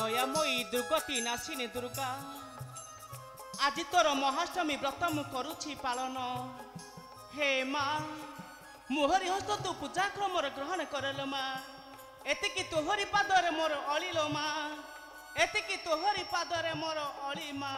ଦୟାମୟୀ ଦୁର୍ଗତି ନାସିନୀ ଦୁର୍ଗା ଆଜି ତୋର ମହାଷ୍ଟମୀ ବ୍ରତ ମୁଁ କରୁଛି ପାଳନ। ହେ ମା ମୁହରି ହସ୍ତ ତୁ ପୂଜା କ୍ରମରେ ଗ୍ରହଣ କରେଲ ମା। ଏତିକି ତୋହରି ପାଦରେ ମୋର ଅଳିଲ ମା। ଏତିକି ତୋହରି ପାଦରେ ମୋର ଅଳି ମା।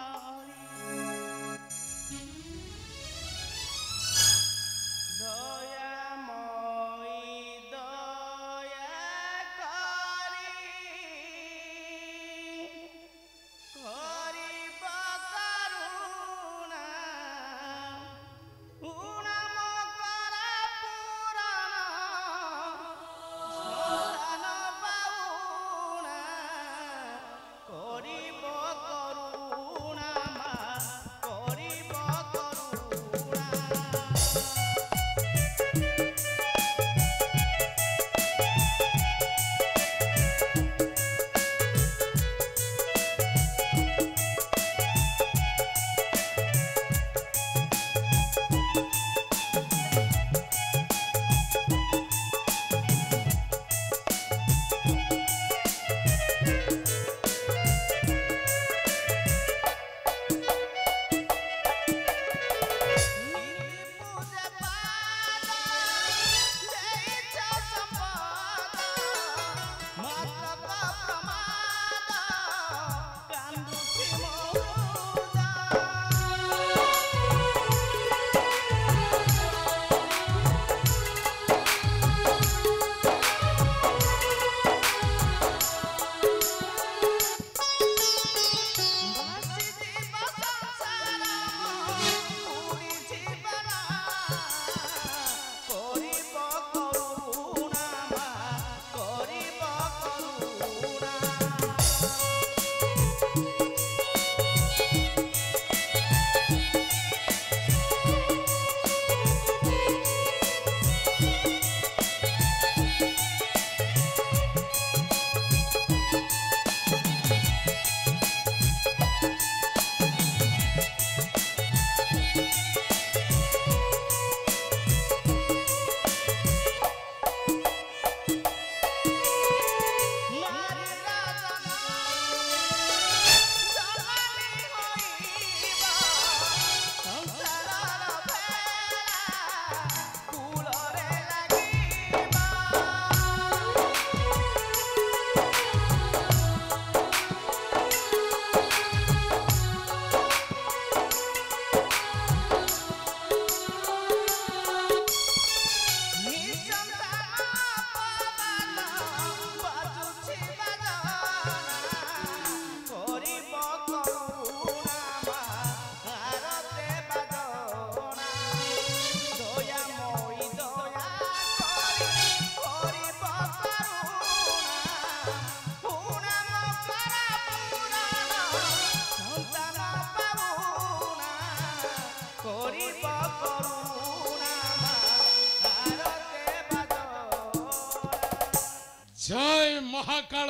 जय महाकाल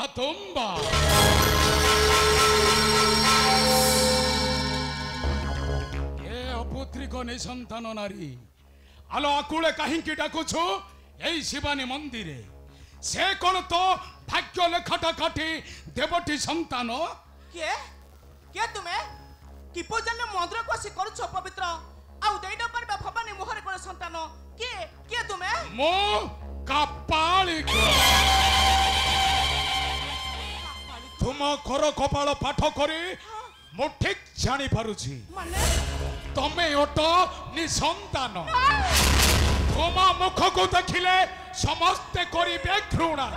आतुंबा ये अपुत्रिक निसंतान नारी आलो आकुले कहीं डाकुछु यही शिवानी मंदिरे से कौन तो भाग्य लेखाटा काटी देवटी संतान के के तुम्हें कि पूजन मंदिर को आसी करूछ पवित्र आउ देइड परबा भवानी मोहरे कोन संतान के तुम्हें मो कापालिक तुम कर कपाल पाठ करी मु ठीक जानी पारुछि माने तमे ओट निसंतान तुम मुख को देखिले समस्ते करिबे घृणा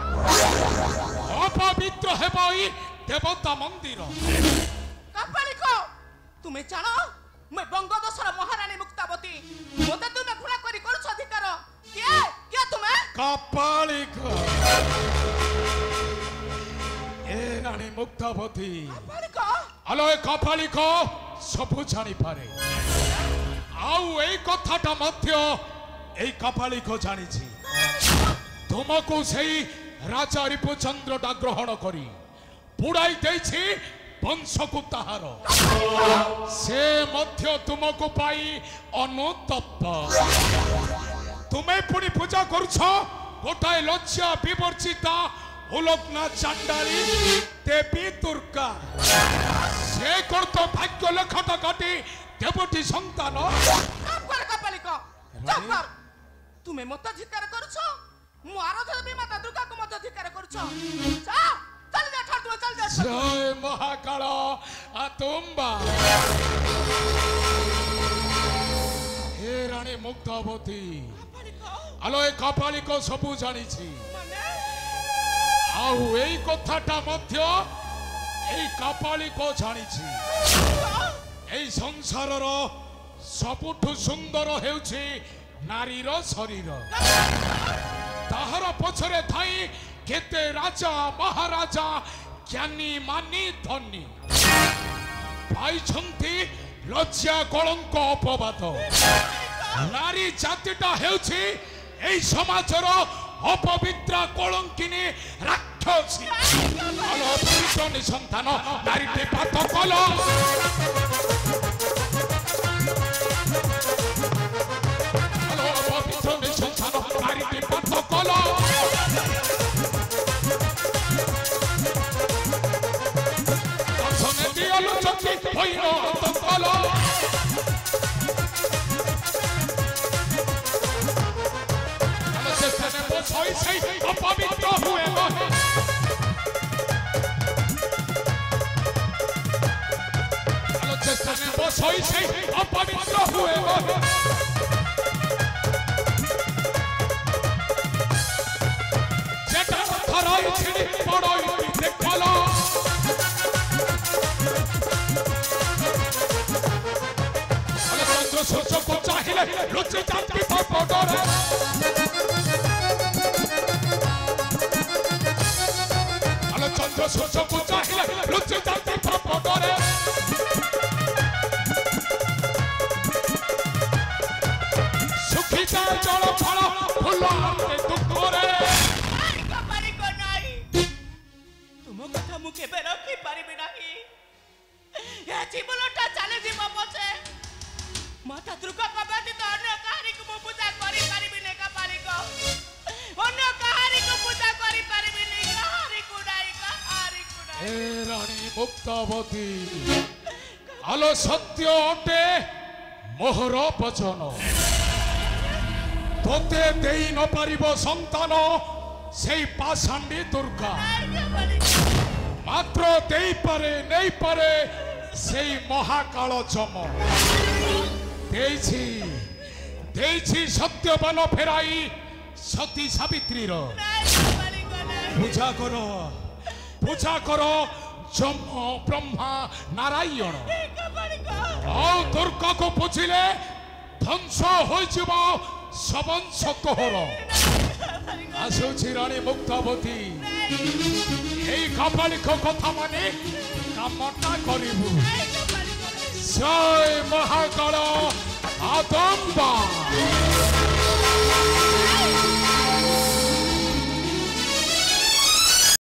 अपवित्र हेबई देवता मंदिर कापालिक तुम्हें जानो मैं बंगदेशर महारानी मुक्तावती मोते तुम्हें घृणा करी करूछ अधिकार के तुम्हें कापालिक ए रानी मुक्तावती कापालिक आलो ए कापालिक सब जानी पारे आउ ए कथाटा मध्य ए कापालिक जानी छी तुमको सेई राजा रिपुचंद्रटा ग्रहण करी पुड़ाई देछि वंश को ताहार से मध्य तुमको पाई अनुतप्त तुम्हें पुणी पूजा करुछ गोटाए लज्जा विवर्जिता उलग्ना चांडाली देवी दुर्गा से कोन तो भाग्य लेखाटा काटी देवटी संतान तुमे मत धिकार करूछ मु आराधना भी माता दुर्गा को मत धिकार करूछ चल जा ठाड़ तुमे चल जा जय महाकाल आतुम्बा हे रानी मुक्तावती आलो ए कपालिक सबु जानी छी आउ एई कथाटा मध्य एई कपालिक जानी छी एई संसारर सबुठु सुंदर हेउछि नारीर शरीर ताहार पछरे थाई केते राजा महाराजा ज्ञानी मानी धनी भाई छंती लज्जा कलंक अपवाद नारी जातिटा हेउछि एई समाजर अपवित्र कलंकिनी राक्षसी आलो पवित्र निसंतान नारीटे पात कल आलो पवित्र निसंतान नारीटे पात कल दर्शने दियलु चक्की होइनो तो कल सोई सही अपवित्र हुए गए आलो चेष्टा में वो सोई सही अपवित्र हुए गए जेटा थराई छिड़ी पड़ोई देखलो आलो चंद्र सूर्य को चाहिए लुचि जाती पड़ोरे चंद्र सूर्य को चाहिए लुचि जाती पड़ोरे सुखी जाए जल फल फूल के दुखरे तुम कथा मु केबे रखी पारिबी नाही या जीवनटा चले जीव पछे माता दुर्गा का व्यतीत अन्य कहानी को मु पूजा करि पारिबी नै का पारिक अन्य कहानी को पूजा करि पारिबी नै कहानी को नाही हे रानी मुक्तावती आलो सत्य अटे मोहर वचन तोते देई न पारिबो संतान सेई पाषांडी दुर्गा मात्र देई पारे नहीं पारे सेई महाकाल चम देइछि देइछि सत्यवान फेराई सती सावित्री रो पूजा करो जम ब्रह्मा नारायण और दुर्गा को पूछिले ध्वंस हो सबंश कोहर आसुछि रानी मुक्तावती एई कपालिक कथा माने कामटा करिबु जय महाकाल आदम्बा।